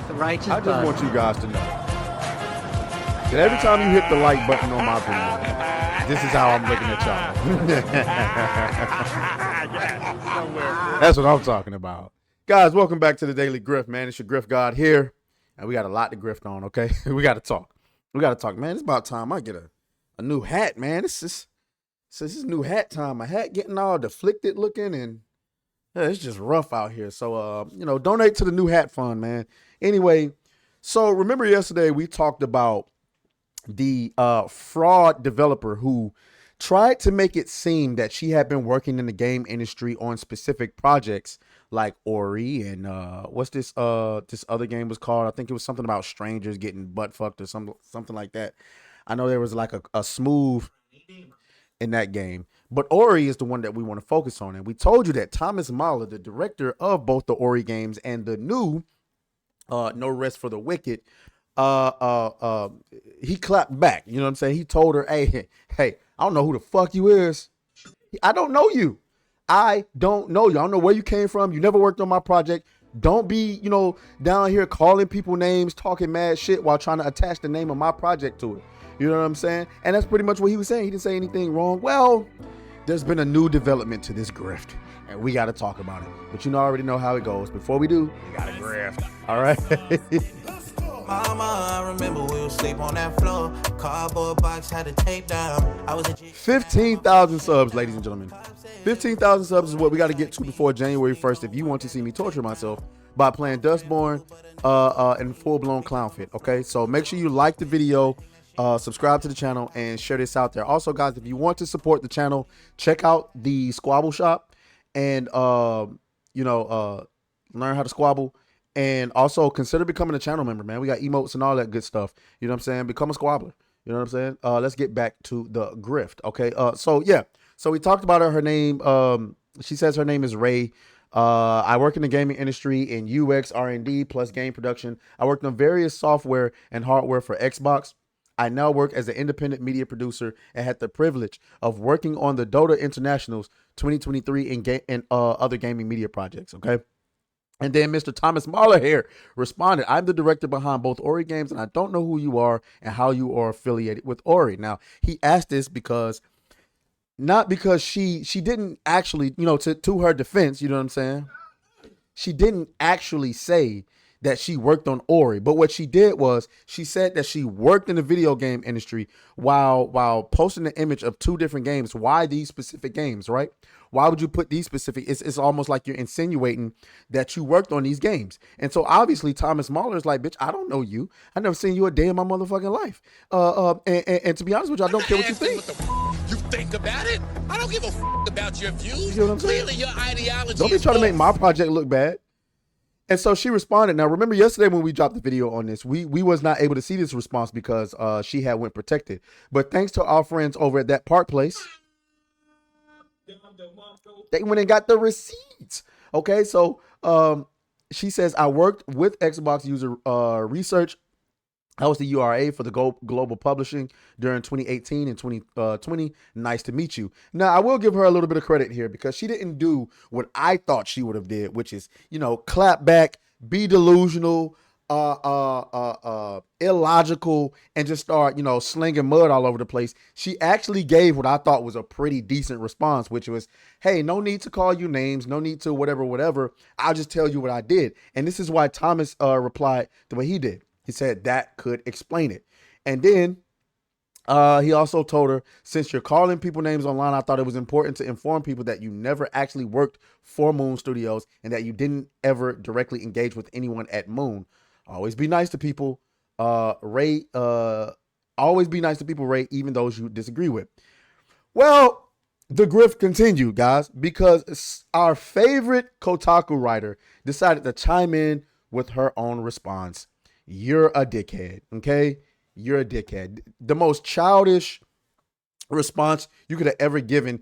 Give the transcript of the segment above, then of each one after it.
The righteous I just bug. want you guys to know that every time you hit the like button on my video, this is how I'm looking at y'all. That's what I'm talking about. Guys, welcome back to the Daily Grift, man. It's your Grift God here, and we got a lot to grift on, okay? We got to talk. Man. It's about time I get a new this is new hat time. My hat getting all deflected looking, and it's just rough out here. So, donate to the new hat fund, man. Anyway, so remember yesterday we talked about the fraud developer who tried to make it seem that she had been working in the game industry on specific projects like Ori and what's this other game was called? I think it was something about strangers getting butt fucked or something like that. I know there was like a smooth in that game. But Ori is the one that we want to focus on. And we told you that Thomas Mahler, the director of both the Ori games and the new No Rest for the Wicked, he clapped back. You know what I'm saying? He told her, hey, I don't know who the fuck you is. I don't know you. I don't know you. I don't know where you came from. You never worked on my project. Don't be, down here calling people names, talking mad shit while trying to attach the name of my project to it. You know what I'm saying? And that's pretty much what he was saying. He didn't say anything wrong. Well, there's been a new development to this grift, and we got to talk about it. But you already know how it goes. Before we do, we got to grift. All right? Mama, I remember we would sleep on that floor. Cardboard box had the tape down. I was a 15,000 subs, ladies and gentlemen. 15,000 subs is what we got to get to before January 1st if you want to see me torture myself by playing Dustborn in full-blown clown fit, okay? So make sure you like the video, subscribe to the channel, and share this out there. Also, guys, if you want to support the channel, check out the Squabble shop and, learn how to squabble. And also consider becoming a channel member, man. We got emotes and all that good stuff. You know what I'm saying? Become a squabbler. You know what I'm saying? Let's get back to the grift. Okay. So we talked about her. Her name, she says her name is Ray. I work in the gaming industry in UX, R&D, plus game production. I worked on various software and hardware for Xbox. I now work as an independent media producer and had the privilege of working on the Dota Internationals 2023 and other gaming media projects. Okay. And then Mr. Thomas Mahler here responded, I'm the director behind both Ori games, and I don't know who you are and how you are affiliated with Ori. Now, he asked this not because she didn't actually, to her defense, you know what I'm saying? She didn't actually say that she worked on Ori, but what she did was she said that she worked in the video game industry while posting the image of two different games. Why these specific games, right? Why would you put these specific? It's almost like you're insinuating that you worked on these games. And so obviously Thomas Mahler is like, bitch, I don't know you. I never seen you a day in my motherfucking life. And to be honest with you, I don't care what you think. You think about it? I don't give a about your views. You know what I'm saying? Clearly your ideology Don't be is trying to make false. my project look bad. And so she responded. Now, remember yesterday when we dropped the video on this, we was not able to see this response because she had went protected. But thanks to our friends over at that Park Place, they went and got the receipts. Okay, so she says, I worked with Xbox user research. I was the URA for the global publishing during 2018 and 2020. Nice to meet you. Now, I will give her a little bit of credit here because she didn't do what I thought she would have did, which is, clap back, be delusional, illogical, and just start, slinging mud all over the place. She actually gave what I thought was a pretty decent response, which was, hey, no need to call you names, no need to whatever. I'll just tell you what I did. And this is why Thomas replied the way he did. He said that could explain it. And then he also told her, since you're calling people names online, I thought it was important to inform people that you never actually worked for Moon Studios and that you didn't ever directly engage with anyone at Moon. Always be nice to people, Ray. Always be nice to people, Ray, even those you disagree with. Well, the grift continued, guys, because our favorite Kotaku writer decided to chime in with her own response. You're a dickhead, okay? You're a dickhead. The most childish response you could have ever given.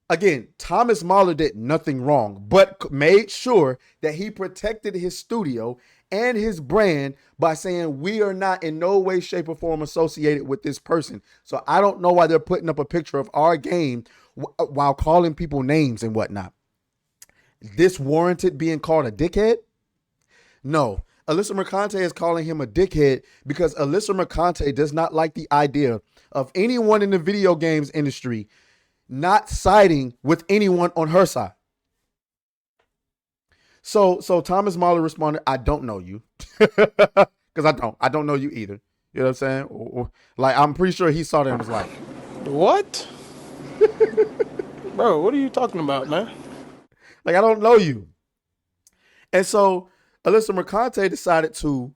Again, Thomas Mahler did nothing wrong, but made sure that he protected his studio and his brand by saying we are not in no way, shape, or form associated with this person. So I don't know why they're putting up a picture of our game while calling people names and whatnot. This warranted being called a dickhead? No. Alyssa Mercante is calling him a dickhead because Alyssa Mercante does not like the idea of anyone in the video games industry not siding with anyone on her side. So Thomas Mahler responded, I don't know you. Because I don't know you either. You know what I'm saying? Like, I'm pretty sure he saw that and was like, What? Bro, what are you talking about, man? like, I don't know you. And so Alyssa Mercante decided to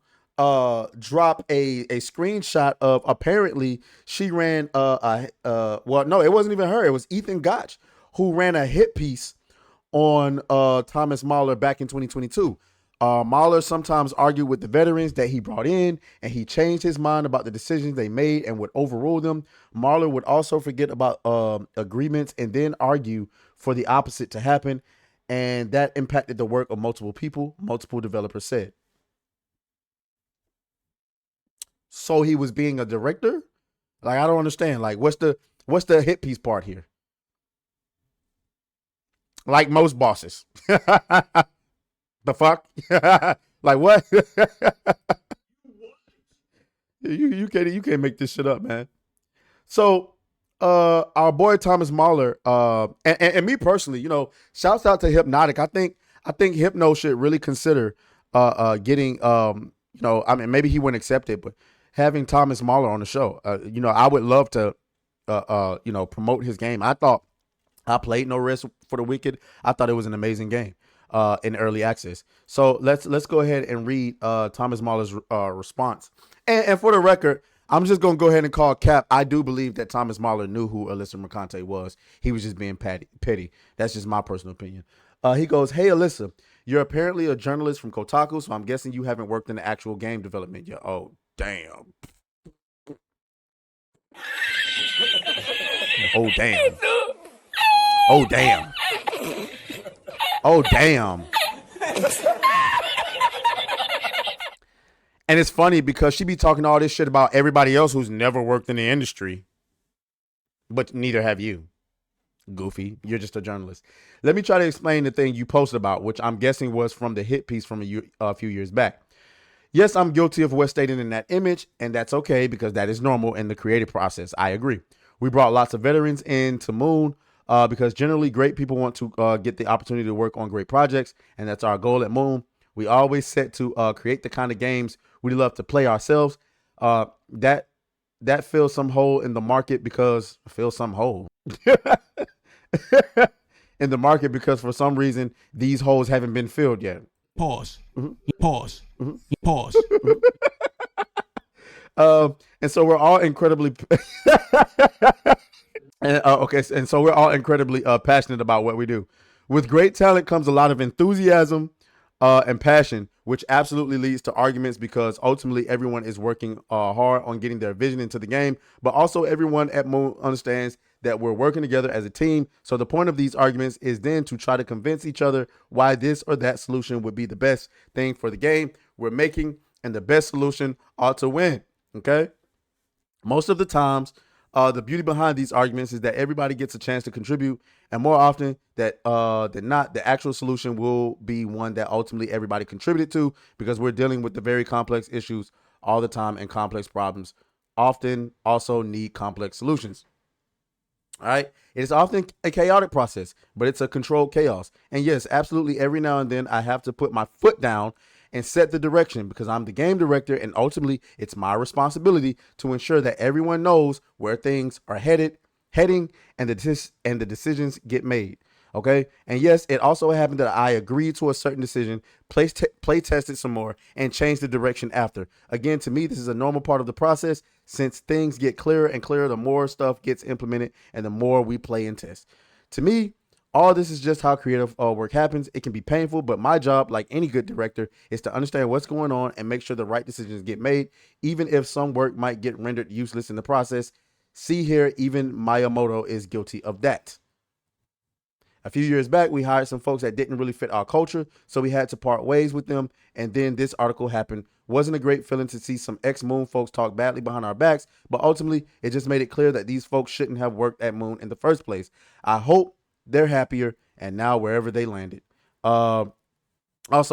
drop a screenshot of, apparently she ran well, no, it wasn't even her. It was Ethan Gotch who ran a hit piece on Thomas Mahler back in 2022. Mahler sometimes argued with the veterans that he brought in, and he changed his mind about the decisions they made and would overrule them. Mahler would also forget about agreements and then argue for the opposite to happen, and that impacted the work of multiple people, multiple developers said. So he was being a director? Like, I don't understand. Like, what's the hit piece part here? Like most bosses. The fuck? Like, what? you can't make this shit up, man. So our boy Thomas Mahler, and me personally, you know, shouts out to Hypnotic. I think Hypno should really consider getting you know, I mean, maybe he wouldn't accept it, but having Thomas Mahler on the show. You know, I would love to you know, promote his game. I played No Rest for the Wicked. I thought it was an amazing game in early access. So let's go ahead and read Thomas Mahler's response. And for the record, I'm just going to go ahead and call cap. I do believe that Thomas Mahler knew who Alyssa Mercante was. He was just being petty. That's just my personal opinion. He goes, hey, Alyssa, you're apparently a journalist from Kotaku, so I'm guessing you haven't worked in the actual game development yet. Oh, damn. Oh, damn. Oh, damn. Oh, damn. And it's funny because she be talking all this shit about everybody else who's never worked in the industry, but neither have you. Goofy. You're just a journalist. Let me try to explain the thing you posted about, which I'm guessing was from the hit piece from a few years back. Yes, I'm guilty of what's stated in that image, and that's okay because that is normal in the creative process. I agree. We brought lots of veterans into Moon because generally great people want to get the opportunity to work on great projects, and that's our goal at Moon. We always set to create the kind of games we love to play ourselves. That fills some hole in the market because in the market because for some reason these holes haven't been filled yet. Pause. Mm-hmm. Pause. Mm-hmm. Pause. And so we're all incredibly and so we're all incredibly passionate about what we do. With great talent comes a lot of enthusiasm and passion, which absolutely leads to arguments because ultimately everyone is working hard on getting their vision into the game, but also everyone at Moon understands that we're working together as a team. So the point of these arguments is then to try to convince each other why this or that solution would be the best thing for the game we're making, and the best solution ought to win. Okay. Most of the times, the beauty behind these arguments is that everybody gets a chance to contribute, and more often than not, the actual solution will be one that ultimately everybody contributed to, because we're dealing with the very complex issues all the time, and complex problems often also need complex solutions. All right. It is often a chaotic process, but it's a controlled chaos. And yes, absolutely, every now and then I have to put my foot down and set the direction because I'm the game director, and ultimately it's my responsibility to ensure that everyone knows where things are heading, and the decisions get made. Okay. And yes, it also happened that I agreed to a certain decision, play tested some more, and changed the direction after. Again, to me, this is a normal part of the process. Since things get clearer and clearer, the more stuff gets implemented and the more we play and test. To me, all this is just how creative work happens. It can be painful, but my job, like any good director, is to understand what's going on and make sure the right decisions get made, even if some work might get rendered useless in the process. See here, even Miyamoto is guilty of that. A few years back, we hired some folks that didn't really fit our culture, so we had to part ways with them, and then this article happened. Wasn't a great feeling to see some ex-Moon folks talk badly behind our backs, but ultimately, it just made it clear that these folks shouldn't have worked at Moon in the first place. I hope they're happier, and now wherever they landed. Also,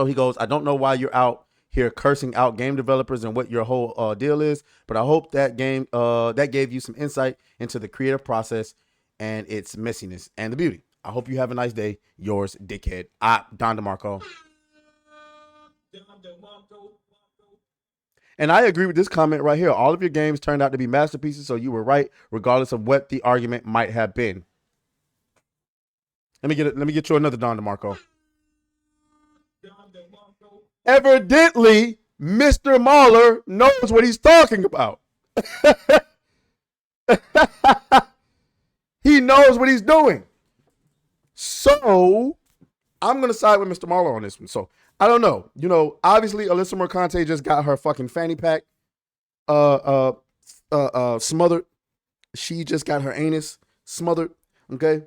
he goes, I don't know why you're out here cursing out game developers and what your whole deal is, but I hope that that gave you some insight into the creative process and its messiness and the beauty. I hope you have a nice day. Yours, dickhead. Don DeMarco. And I agree with this comment right here. All of your games turned out to be masterpieces, so you were right, regardless of what the argument might have been. Let me get you another Don DeMarco. Evidently, Mr. Mahler knows what he's talking about. He knows what he's doing. So I'm going to side with Mr. Mahler on this one. So I don't know. You know, obviously Alyssa Mercante just got her fucking fanny pack smothered. She just got her anus smothered. Okay.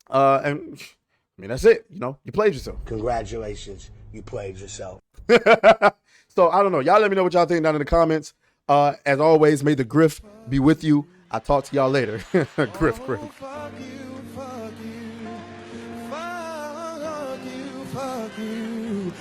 And I mean, that's it. You know, you played yourself. Congratulations. You played yourself. So I don't know. Y'all let me know what y'all think down in the comments. As always, may the griff be with you. I'll talk to y'all later. Griff. Fuck you, fuck you, fuck you, fuck you, fuck you.